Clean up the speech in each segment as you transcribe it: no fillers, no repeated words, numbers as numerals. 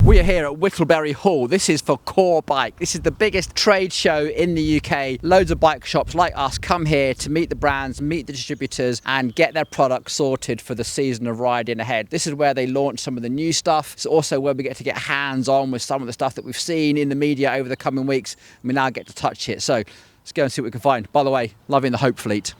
We are here at Whittlebury Hall. This is for COREbike. This is the biggest trade show in the UK. Loads of bike shops like us come here to meet the brands, meet the distributors and get their products sorted for the season of riding ahead. This is where they launch some of the new stuff. It's also where we get to get hands-on with some of the stuff that we've seen in the media over the coming weeks. We now get to touch it. So let's go and see what we can find. By the way, loving the Hope fleet.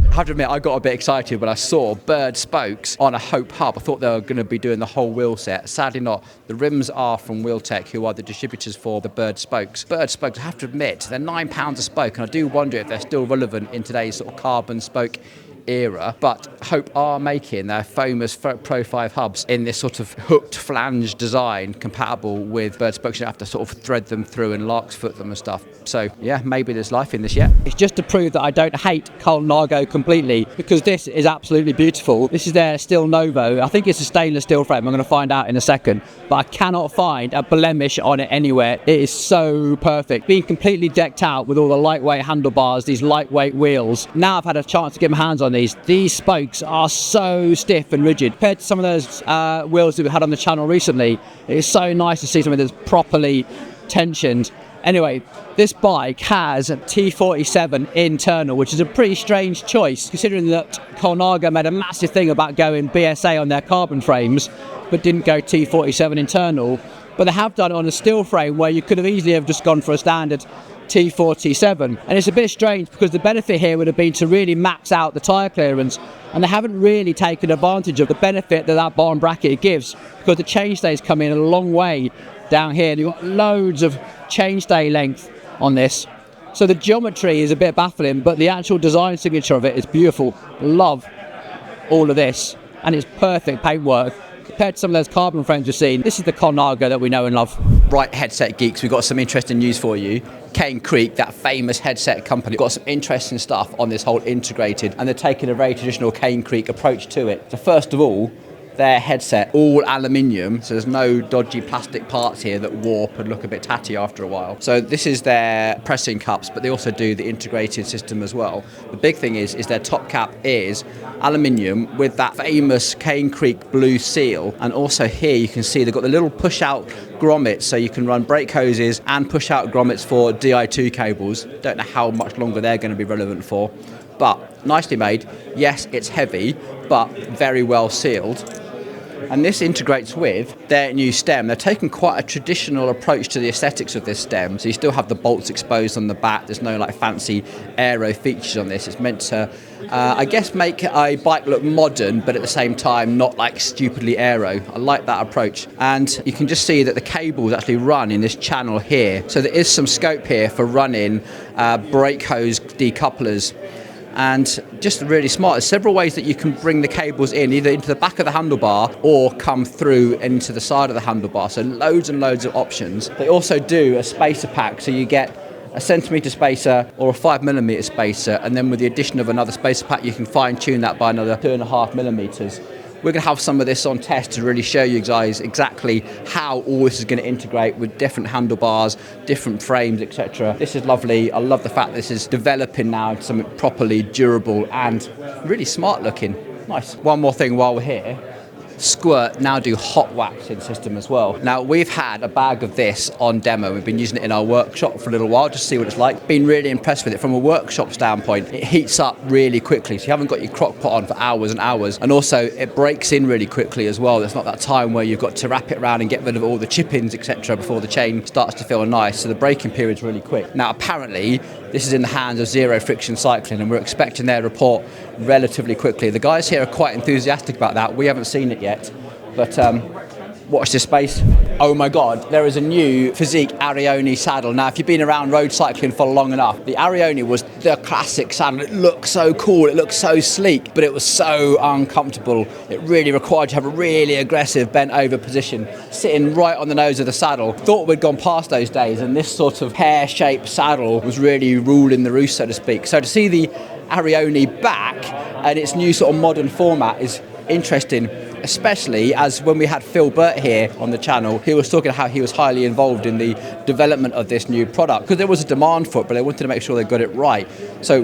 I have to admit, I got a bit excited when I saw Bird spokes on a Hope hub. I thought they were going to be doing the whole wheel set. Sadly not. The rims are from Wheeltech, who are the distributors for the Bird spokes. Bird spokes, I have to admit, they're £9 a spoke, and I do wonder if they're still relevant in today's sort of carbon spoke era. But Hope are making their famous Pro 5 hubs in this sort of hooked flange design compatible with Bird spokes. You don't have to sort of thread them through and larkspur them and stuff. So yeah, maybe there's life in this yet. It's just to prove that I don't hate Colnago completely, because this is absolutely beautiful. This is their Steel Novo. I think it's a stainless steel frame. I'm going to find out in a second, but I cannot find a blemish on it anywhere. It is so perfect. Being completely decked out with all the lightweight handlebars, these lightweight wheels. Now I've had a chance to get my hands on these spokes are so stiff and rigid compared to some of those wheels that we had on the channel recently. It is so nice to see something that's properly tensioned. Anyway, this bike has a T47 internal, which is a pretty strange choice considering that Colnago made a massive thing about going BSA on their carbon frames but didn't go T47 internal. But they have done it on a steel frame where you could have easily have just gone for a standard T47, and it's a bit strange because the benefit here would have been to really max out the tyre clearance, and they haven't really taken advantage of the benefit that that bottom bracket gives, because the chainstays come in a long way down here and you've got loads of chainstay length on this. So the geometry is a bit baffling, but the actual design signature of it is beautiful. Love all of this, and it's perfect paintwork compared to some of those carbon frames you've seen. This is the Colnago that we know and love. Right, headset geeks, we've got some interesting news for you. Cane Creek, that famous headset company, got some interesting stuff on this whole integrated, and they're taking a very traditional Cane Creek approach to it. So first of all, their headset, all aluminium, so there's no dodgy plastic parts here that warp and look a bit tatty after a while. So this is their pressing cups, but they also do the integrated system as well. The big thing is their top cap is aluminium with that famous Cane Creek blue seal, and also here you can see they've got the little push-out grommets, so you can run brake hoses and push-out grommets for Di2 cables. Don't know how much longer they're going to be relevant for, but nicely made. Yes, it's heavy, but very well sealed. And this integrates with their new stem. They're taking quite a traditional approach to the aesthetics of this stem. So you still have the bolts exposed on the back. There's no like fancy aero features on this. It's meant to, I guess, make a bike look modern, but at the same time not like stupidly aero. I like that approach. And you can just see that the cables actually run in this channel here. So there is some scope here for running brake hose decouplers. And just really smart. There's several ways that you can bring the cables in, either into the back of the handlebar or come through into the side of the handlebar. So loads and loads of options. They also do a spacer pack, so you get a centimetre spacer or a 5mm spacer, and then with the addition of another spacer pack you can fine tune that by another 2.5mm. We're going to have some of this on test to really show you guys exactly how all this is going to integrate with different handlebars, different frames, etc. This is lovely. I love the fact this is developing now into something properly durable and really smart looking. Nice. One more thing while we're here. Squirt now do hot waxing system as well. Now we've had a bag of this on demo. We've been using it in our workshop for a little while just to see what it's like. Been really impressed with it from a workshop standpoint. It heats up really quickly, so you haven't got your crock pot on for hours and hours, and also it breaks in really quickly as well. There's not that time where you've got to wrap it around and get rid of all the chip-ins, etc. before the chain starts to feel nice, so the braking period's really quick. Now apparently this is in the hands of Zero Friction Cycling, and we're expecting their report relatively quickly. The guys here are quite enthusiastic about that. We haven't seen it yet, but watch this space. Oh my god, there is a new Fizik Arione saddle. Now if you've been around road cycling for long enough, the Arione was the classic saddle. It looked so cool, it looked so sleek, but it was so uncomfortable. It really required you to have a really aggressive bent over position, sitting right on the nose of the saddle. Thought we'd gone past those days, and this sort of pear-shaped saddle was really ruling the roost, so to speak. So to see the Arione back and its new sort of modern format is interesting, especially as when we had Phil Burt here on the channel, he was talking how he was highly involved in the development of this new product because there was a demand for it, but they wanted to make sure they got it right. So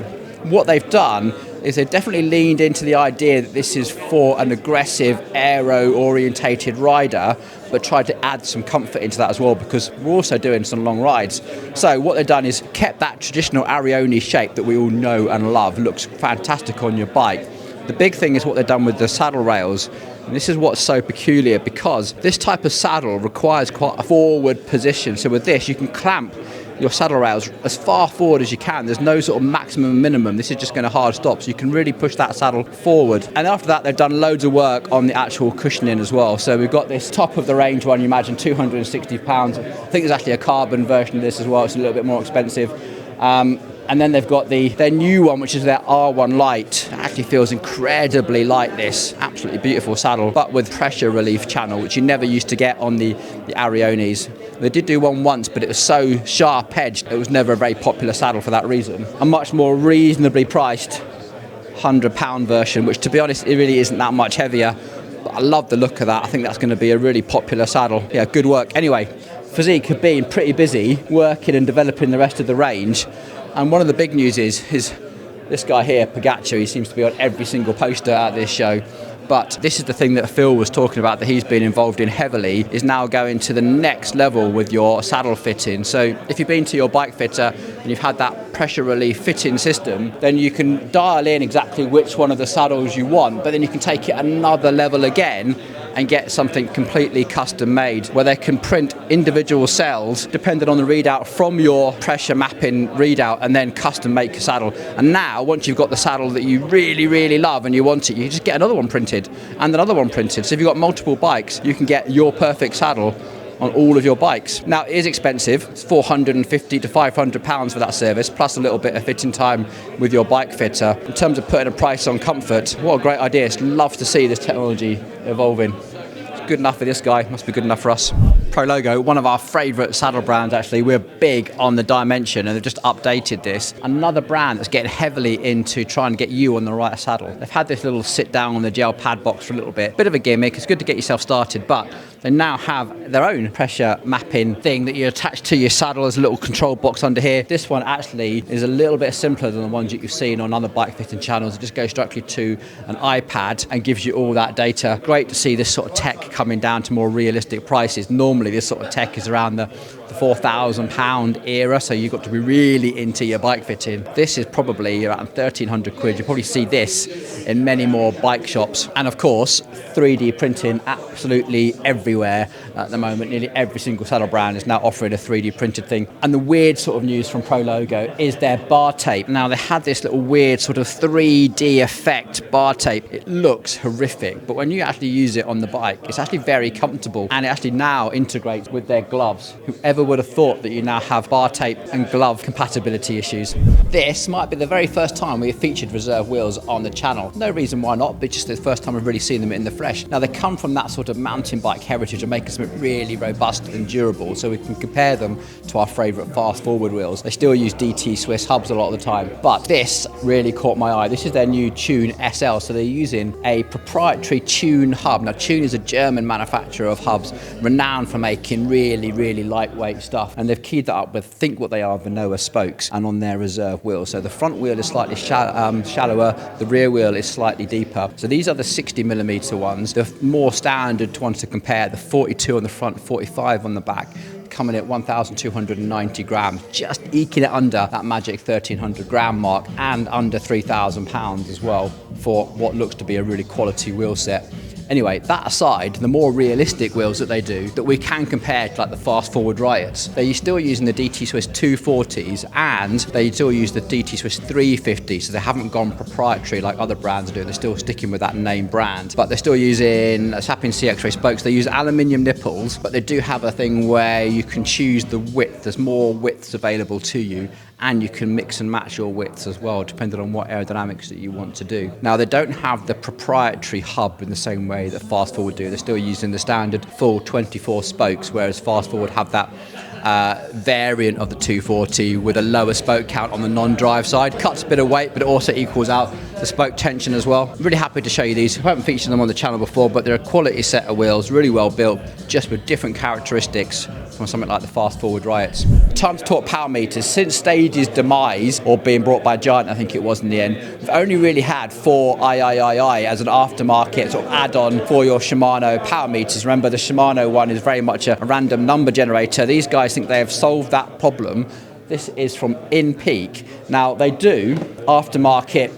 what they've done is they've definitely leaned into the idea that this is for an aggressive aero-orientated rider, but tried to add some comfort into that as well, because we're also doing some long rides. So what they've done is kept that traditional Arione shape that we all know and love. Looks fantastic on your bike. The big thing is what they've done with the saddle rails. And this is what's so peculiar, because this type of saddle requires quite a forward position. So with this, you can clamp your saddle rails as far forward as you can. There's no sort of maximum and minimum. This is just going to hard stop, so you can really push that saddle forward. And after that, they've done loads of work on the actual cushioning as well. So we've got this top of the range one, you imagine, £260. I think there's actually a carbon version of this as well. It's a little bit more expensive. And then they've got their new one, which is their R1 Lite. It actually feels incredibly light, this. Absolutely beautiful saddle, but with pressure relief channel, which you never used to get on the Ariones. They did do one once, but it was so sharp-edged, it was never a very popular saddle for that reason. A much more reasonably priced £100 version, which, to be honest, it really isn't that much heavier. But I love the look of that. I think that's going to be a really popular saddle. Yeah, good work. Anyway, Fizik have been pretty busy working and developing the rest of the range. And one of the big news is this guy here, Pagaccio. He seems to be on every single poster at this show. But this is the thing that Phil was talking about that he's been involved in heavily, is now going to the next level with your saddle fitting. So if you've been to your bike fitter and you've had that pressure relief fitting system, then you can dial in exactly which one of the saddles you want, but then you can take it another level again and get something completely custom made, where they can print individual cells depending on the readout from your pressure mapping readout, and then custom make a saddle. And now, once you've got the saddle that you really, really love and you want it, you just get another one printed and another one printed. So if you've got multiple bikes, you can get your perfect saddle on all of your bikes. Now, it is expensive. It's £450 to £500 for that service, plus a little bit of fitting time with your bike fitter. In terms of putting a price on comfort, what a great idea. It's love to see this technology evolving. It's good enough for this guy, must be good enough for us. Prologo, one of our favourite saddle brands actually. We're big on the dimension, and they've just updated this. Another brand that's getting heavily into trying to get you on the right saddle. They've had this little sit down on the gel pad box for a little bit. Bit of a gimmick, it's good to get yourself started, but they now have their own pressure mapping thing that you attach to your saddle. There's a little control box under here. This one actually is a little bit simpler than the ones that you've seen on other bike fitting channels. It just goes directly to an iPad and gives you all that data. Great to see this sort of tech coming down to more realistic prices. Normally this sort of tech is around the £4,000 era, so you've got to be really into your bike fitting. This is probably around 1,300 quid. You'll probably see this in many more bike shops. And of course, 3D printing absolutely everywhere at the moment. Nearly every single saddle brand is now offering a 3D printed thing. And the weird sort of news from Prologo is their bar tape. Now, they had this little weird sort of 3D effect bar tape. It looks horrific, but when you actually use it on the bike, it's actually very comfortable, and it actually now integrates with their gloves. Whoever would have thought that you now have bar tape and glove compatibility issues. This might be the very first time we've featured reserve wheels on the channel. No reason why not, but just the first time we've really seen them in the flesh. Now, they come from that sort of mountain bike heritage of making something really robust and durable, so we can compare them to our favourite fast forward wheels. They still use DT Swiss hubs a lot of the time, but this really caught my eye. This is their new Tune SL, so they're using a proprietary Tune hub. Now, Tune is a German manufacturer of hubs, renowned for making really, really lightweight stuff, and they've keyed that up with, think what they are, Vanoa spokes, and on their reserve wheel. So the front wheel is slightly shallower, the rear wheel is slightly deeper. So these are the 60mm ones. The more standard ones to compare, the 42 on the front, 45 on the back, coming at 1,290 grams, just eking it under that magic 1,300 gram mark, and under £3,000 as well for what looks to be a really quality wheel set. Anyway, that aside, the more realistic wheels that they do, that we can compare to like the fast forward Riots, they're still using the DT Swiss 240s, and they still use the DT Swiss 350, so they haven't gone proprietary like other brands are doing. They're still sticking with that name brand, but they're still using Sapien CX-Ray spokes. They use aluminium nipples, but they do have a thing where you can choose the width. There's more widths available to you, and you can mix and match your widths as well, depending on what aerodynamics that you want to do. Now, they don't have the proprietary hub in the same way that Fast Forward do. They're still using the standard full 24 spokes, whereas Fast Forward have that variant of the 240 with a lower spoke count on the non-drive side. Cuts a bit of weight, but it also equals out the spoke tension as well. Really happy to show you these. I haven't featured them on the channel before, but they're a quality set of wheels, really well built, just with different characteristics from something like the Fast Forward Riots. Time to talk power meters. Since Stage's demise, or being brought by Giant, I think it was in the end, we've only really had 4 III as an aftermarket sort of add-on for your Shimano power meters. Remember, the Shimano one is very much a random number generator. These guys think they have solved that problem. This is from Inpeak. Now, they do aftermarket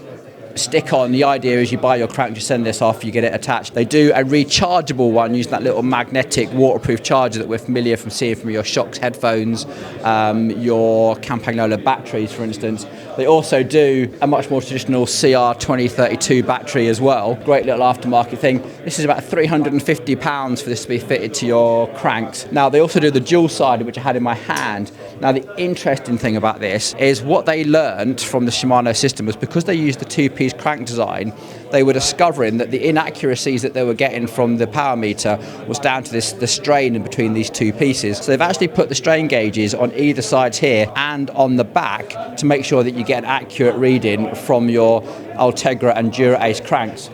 stick on. The idea is you buy your crank, you send this off, you get it attached. They do a rechargeable one using that little magnetic waterproof charger that we're familiar from seeing from your Shocks headphones, your Campagnola batteries, for instance. They also do a much more traditional CR2032 battery as well. Great little aftermarket thing. This is about £350 for this to be fitted to your cranks. Now, they also do the dual-sided, which I had in my hand. Now, the interesting thing about this is what they learned from the Shimano system was because they used the two-piece crank design, they were discovering that the inaccuracies that they were getting from the power meter was down to the strain in between these two pieces. So they've actually put the strain gauges on either sides here and on the back to make sure that you get an accurate reading from your Ultegra and Dura Ace cranks.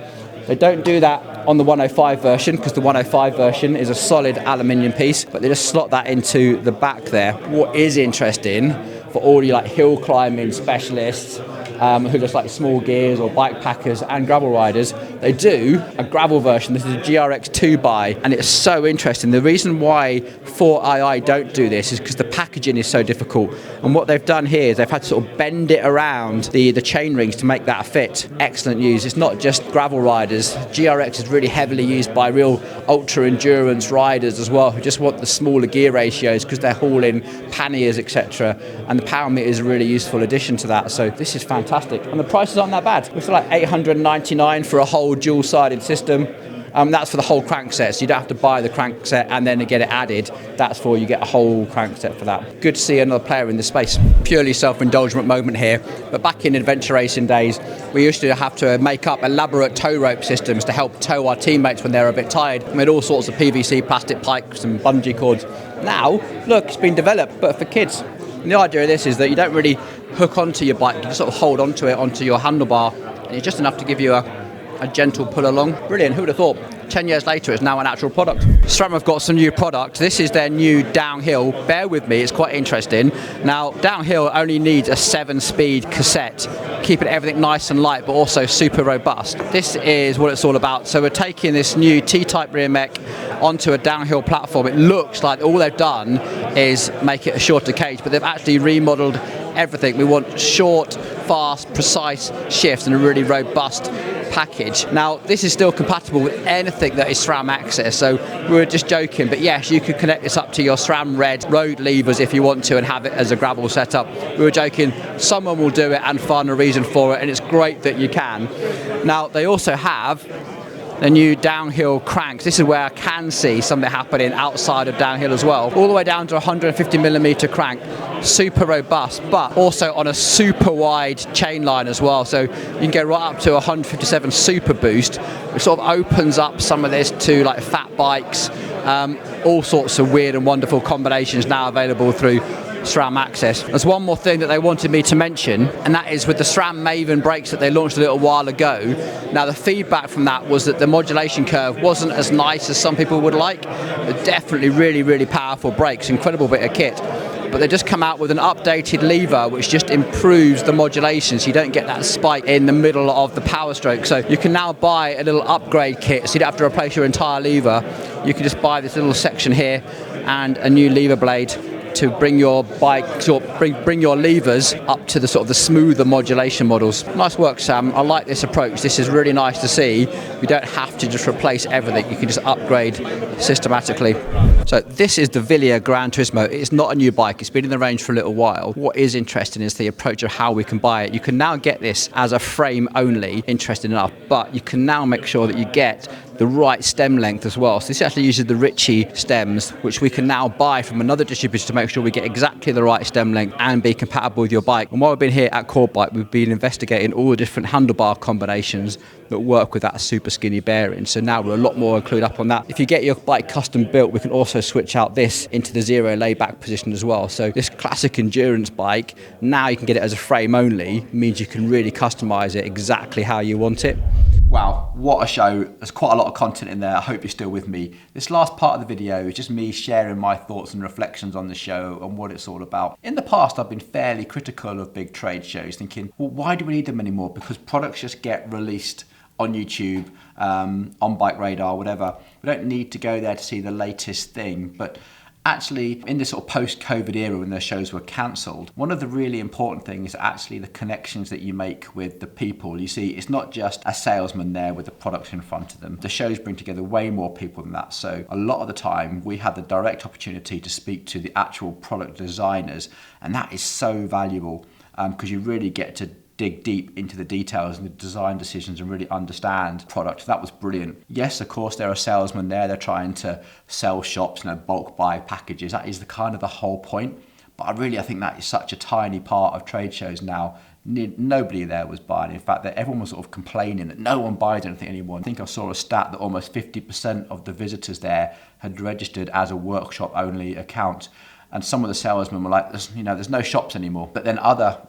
They don't do that on the 105 version because the 105 version is a solid aluminium piece, but they just slot that into the back there. What is interesting for all you like hill climbing specialists who just like small gears or bike packers and gravel riders, they do a gravel version. This is a GRX 2x, and it's so interesting. The reason why 4II don't do this is because the packaging is so difficult, and what they've done here is they've had to sort of bend it around the chain rings to make that fit. Excellent use. It's not just gravel riders. GRX is really heavily used by real ultra endurance riders as well, who just want the smaller gear ratios because they're hauling panniers, etc. And the power meter is a really useful addition to that. So this is fantastic, and the prices aren't that bad. It's like $899 for a whole dual-sided system. That's for the whole crankset, so you don't have to buy the crankset and then get it added. That's for you get a whole crankset for that. Good to see another player in the space. Purely self-indulgent moment here, but back in adventure racing days, we used to have to make up elaborate tow rope systems to help tow our teammates when they're a bit tired. We had all sorts of PVC plastic pikes and bungee cords. Now, look, it's been developed, but for kids. And the idea of this is that you don't really hook onto your bike, you just sort of hold onto it, onto your handlebar, and it's just enough to give you a gentle pull along. Brilliant, who would have thought? 10 years later, it's now an actual product. SRAM have got some new product. This is their new downhill. Bear with me, it's quite interesting. Now, downhill only needs a 7-speed cassette, keeping everything nice and light, but also super robust. This is what it's all about. So we're taking this new T-type rear mech onto a downhill platform. It looks like all they've done is make it a shorter cage, but they've actually remodeled everything. We want short, fast, precise shifts and a really robust package. Now, this is still compatible with anything that is SRAM access, so we were just joking, but yes, you could connect this up to your SRAM red road levers if you want to and have it as a gravel setup. We were joking, someone will do it and find a reason for it, and it's great that you can. Now, they also have the new downhill cranks. This is where I can see something happening outside of downhill as well. All the way down to 150mm crank, super robust, but also on a super wide chain line as well. So you can go right up to 157 Super Boost, which sort of opens up some of this to like fat bikes, all sorts of weird and wonderful combinations now available through SRAM access. There's one more thing that they wanted me to mention, and that is with the SRAM Maven brakes that they launched a little while ago. Now, the feedback from that was that the modulation curve wasn't as nice as some people would like. They're definitely really, really powerful brakes, incredible bit of kit. But they just come out with an updated lever which just improves the modulation, so you don't get that spike in the middle of the power stroke. So you can now buy a little upgrade kit, so you don't have to replace your entire lever. You can just buy this little section here and a new lever blade to bring your bike, bring your levers up to the sort of the smoother modulation models. Nice work, Sam. I like this approach. This is really nice to see. You don't have to just replace everything. You can just upgrade systematically. So this is the Wilier GranTurismo. It's not a new bike. It's been in the range for a little while. What is interesting is the approach of how we can buy it. You can now get this as a frame only, interesting enough, but you can now make sure that you get the right stem length as well. So this actually uses the Ritchie stems, which we can now buy from another distributor to make sure we get exactly the right stem length and be compatible with your bike. And while we've been here at COREbike, we've been investigating all the different handlebar combinations that work with that super skinny bearing. So now we're a lot more clued up on that. If you get your bike custom built, we can also switch out this into the zero layback position as well. So this classic endurance bike, now you can get it as a frame only, means you can really customize it exactly how you want it. Wow, what a show. There's quite a lot of content in there. I hope you're still with me. This last part of the video is just me sharing my thoughts and reflections on the show and what it's all about. In the past, I've been fairly critical of big trade shows, thinking, well, why do we need them anymore? Because products just get released on YouTube, on Bike Radar, whatever. We don't need to go there to see the latest thing. But actually, in this sort of post-COVID era when those shows were cancelled, one of the really important things is actually the connections that you make with the people. You see, it's not just a salesman there with the products in front of them. The shows bring together way more people than that. So a lot of the time, we had the direct opportunity to speak to the actual product designers, and that is so valuable because you really get to dig deep into the details and the design decisions and really understand product. That was brilliant. Yes, of course, there are salesmen there. They're trying to sell shops, bulk buy packages. That is the whole point. But I think that is such a tiny part of trade shows now. Nobody there was buying. In fact, that everyone was sort of complaining that no one buys anything anymore. I think I saw a stat that almost 50% of the visitors there had registered as a workshop only account. And some of the salesmen were like, there's no shops anymore. But then other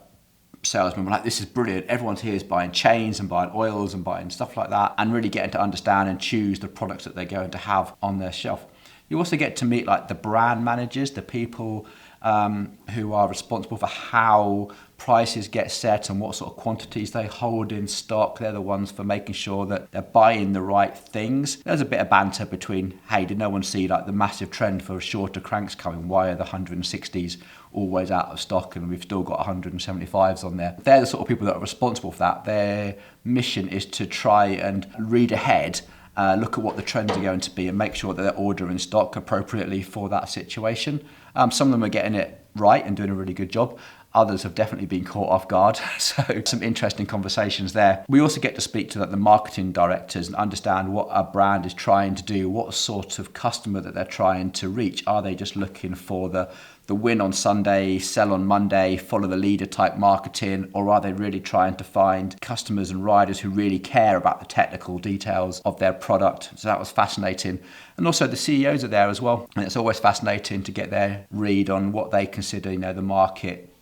salesmen were like, this is brilliant. Everyone's here is buying chains and buying oils and buying stuff like that, and really getting to understand and choose the products that they're going to have on their shelf. You also get to meet the brand managers, the people who are responsible for how prices get set and what sort of quantities they hold in stock. They're the ones for making sure that they're buying the right things. There's a bit of banter between, hey, did no one see the massive trend for shorter cranks coming? Why are the 160s always out of stock and we've still got 175s on there? They're the sort of people that are responsible for that. Their mission is to try and read ahead, look at what the trends are going to be and make sure that they're ordering stock appropriately for that situation. Some of them are getting it right and doing a really good job. Others have definitely been caught off guard. So some interesting conversations there. We also get to speak to the marketing directors and understand what a brand is trying to do, what sort of customer that they're trying to reach. Are they just looking for the win on Sunday, sell on Monday, follow the leader type marketing, or are they really trying to find customers and riders who really care about the technical details of their product? So that was fascinating. And also the CEOs are there as well. And it's always fascinating to get their read on what they consider, the market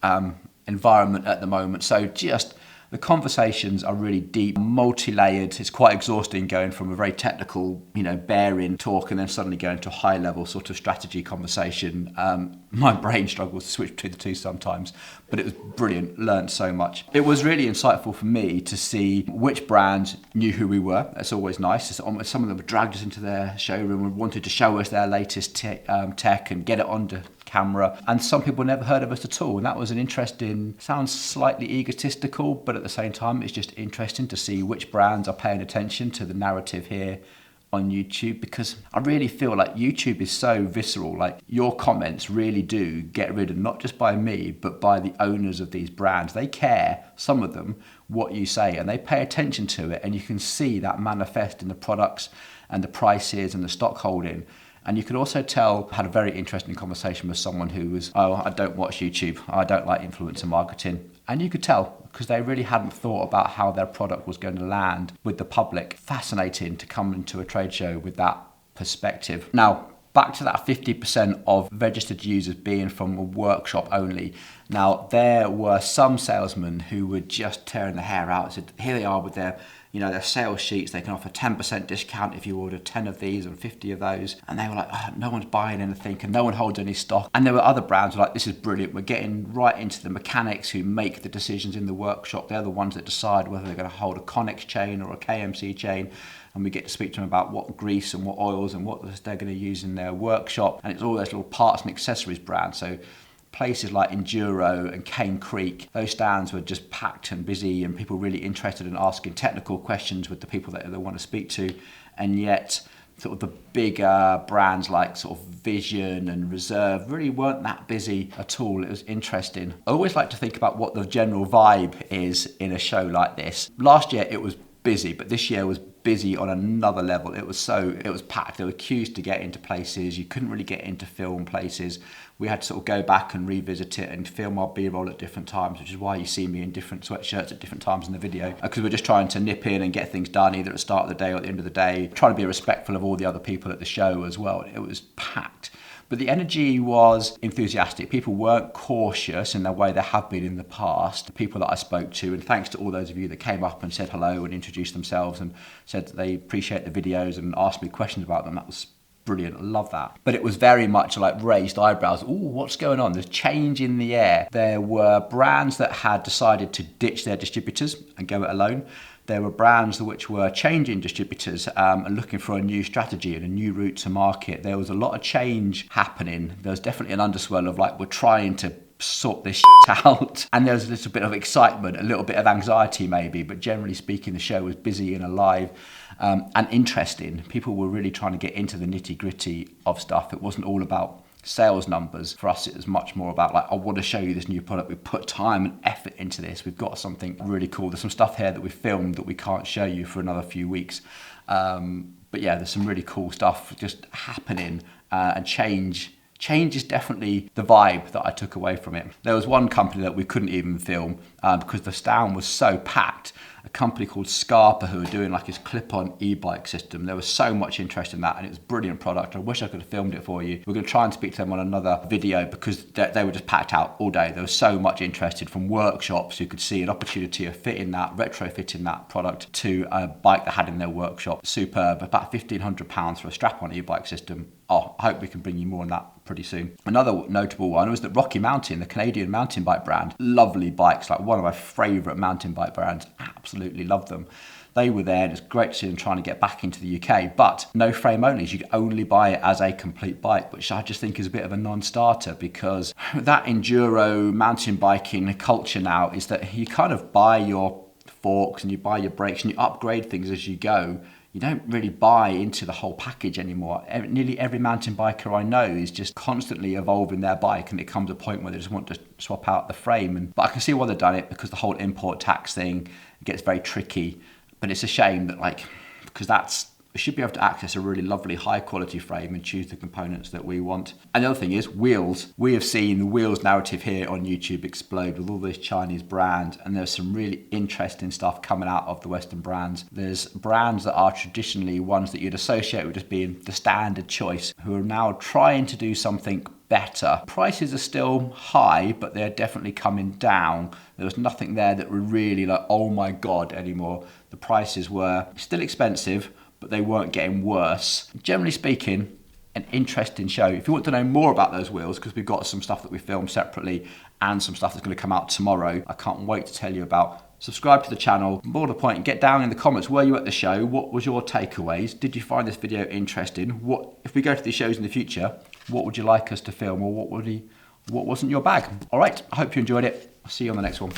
environment at the moment. So just the conversations are really deep, multi-layered. It's quite exhausting going from a very technical, bearing talk and then suddenly going to a high-level sort of strategy conversation. My brain struggles to switch between the two sometimes, but it was brilliant. Learned so much. It was really insightful for me to see which brands knew who we were. That's always nice. Some of them dragged us into their showroom and wanted to show us their latest tech and get it onto camera, and some people never heard of us at all, and that was an interesting, sounds slightly egotistical, but at the same time it's just interesting to see which brands are paying attention to the narrative here on YouTube, because I really feel like YouTube is so visceral. Your comments really do get rid of, not just by me, but by the owners of these brands. They care, some of them, what you say, and they pay attention to it, and you can see that manifest in the products and the prices and the stock holding. And you could also tell, I had a very interesting conversation with someone who was, I don't watch YouTube, I don't like influencer marketing. And you could tell, because they really hadn't thought about how their product was going to land with the public. Fascinating to come into a trade show with that perspective. Now, back to that 50% of registered users being from a workshop only. Now, there were some salesmen who were just tearing their hair out. So here they are with their sales sheets. They can offer 10% discount if you order 10 of these and 50 of those. And they were like, no one's buying anything and no one holds any stock. And there were other brands who were like, this is brilliant. We're getting right into the mechanics who make the decisions in the workshop. They're the ones that decide whether they're going to hold a Connex chain or a KMC chain. And we get to speak to them about what grease and what oils and what they're going to use in their workshop. And it's all those little parts and accessories brands. So places like Enduro and Cane Creek, those stands were just packed and busy and people really interested in asking technical questions with the people that they want to speak to. And yet sort of the bigger brands like sort of Vision and Reserve really weren't that busy at all. It was interesting. I always like to think about what the general vibe is in a show like this. Last year it was busy, but this year was busy on another level. It was packed. There were queues to get into places. You couldn't really get into film places. We had to sort of go back and revisit it and film our B-roll at different times, which is why you see me in different sweatshirts at different times in the video, because we're just trying to nip in and get things done either at the start of the day or at the end of the day, trying to be respectful of all the other people at the show as well. It was packed. But the energy was enthusiastic. People weren't cautious in the way they have been in the past. The people that I spoke to, and thanks to all those of you that came up and said hello and introduced themselves and said that they appreciate the videos and asked me questions about them, that was brilliant. I love that. But it was very much like raised eyebrows. Ooh, what's going on? There's change in the air. There were brands that had decided to ditch their distributors and go it alone. There were brands which were changing distributors and looking for a new strategy and a new route to market. There was a lot of change happening. There was definitely an underswell of like, we're trying to sort this shit out. And there was a little bit of excitement, a little bit of anxiety maybe, but generally speaking, the show was busy and alive and interesting. People were really trying to get into the nitty gritty of stuff. It wasn't all about sales numbers. For us, it was much more about like, I want to show you this new product. We put time and effort into this. We've got something really cool. There's some stuff here that we filmed that we can't show you for another few weeks. But yeah, there's some really cool stuff just happening and change is definitely the vibe that I took away from it. There was one company that we couldn't even film because the stand was so packed. A company called Scarpa who were doing like his clip-on e-bike system. There was so much interest in that and it was a brilliant product. I wish I could have filmed it for you. We're going to try and speak to them on another video because they were just packed out all day. There was so much interested from workshops who could see an opportunity of fitting that, retrofitting that product to a bike they had in their workshop. Superb, about £1,500 for a strap-on e-bike system. Oh, I hope we can bring you more on that pretty soon. Another notable one was that Rocky Mountain, the Canadian mountain bike brand, lovely bikes, like one of my favourite mountain bike brands, absolutely love them. They were there and it's great to see them trying to get back into the UK, but no frame onlys. You could only buy it as a complete bike, which I just think is a bit of a non-starter because that enduro mountain biking culture now is that you kind of buy your forks and you buy your brakes and you upgrade things as you go. You don't really buy into the whole package anymore. Nearly every mountain biker I know is just constantly evolving their bike and it comes a point where they just want to swap out the frame. But I can see why they've done it because the whole import tax thing gets very tricky. But it's a shame that because we should be able to access a really lovely high quality frame and choose the components that we want. And the other thing is wheels. We have seen the wheels narrative here on YouTube explode with all these Chinese brands, and there's some really interesting stuff coming out of the Western brands. There's brands that are traditionally ones that you'd associate with just being the standard choice, who are now trying to do something better. Prices are still high, but they're definitely coming down. There was nothing there that were really like, oh my God, anymore. The prices were still expensive, but they weren't getting worse. Generally speaking, an interesting show. If you want to know more about those wheels, because we've got some stuff that we filmed separately and some stuff that's going to come out tomorrow, I can't wait to tell you about. Subscribe to the channel. More to the point, get down in the comments. Were you at the show? What was your takeaways? Did you find this video interesting? What if we go to these shows in the future, what would you like us to film, or what wasn't your bag? All right, I hope you enjoyed it. I'll see you on the next one.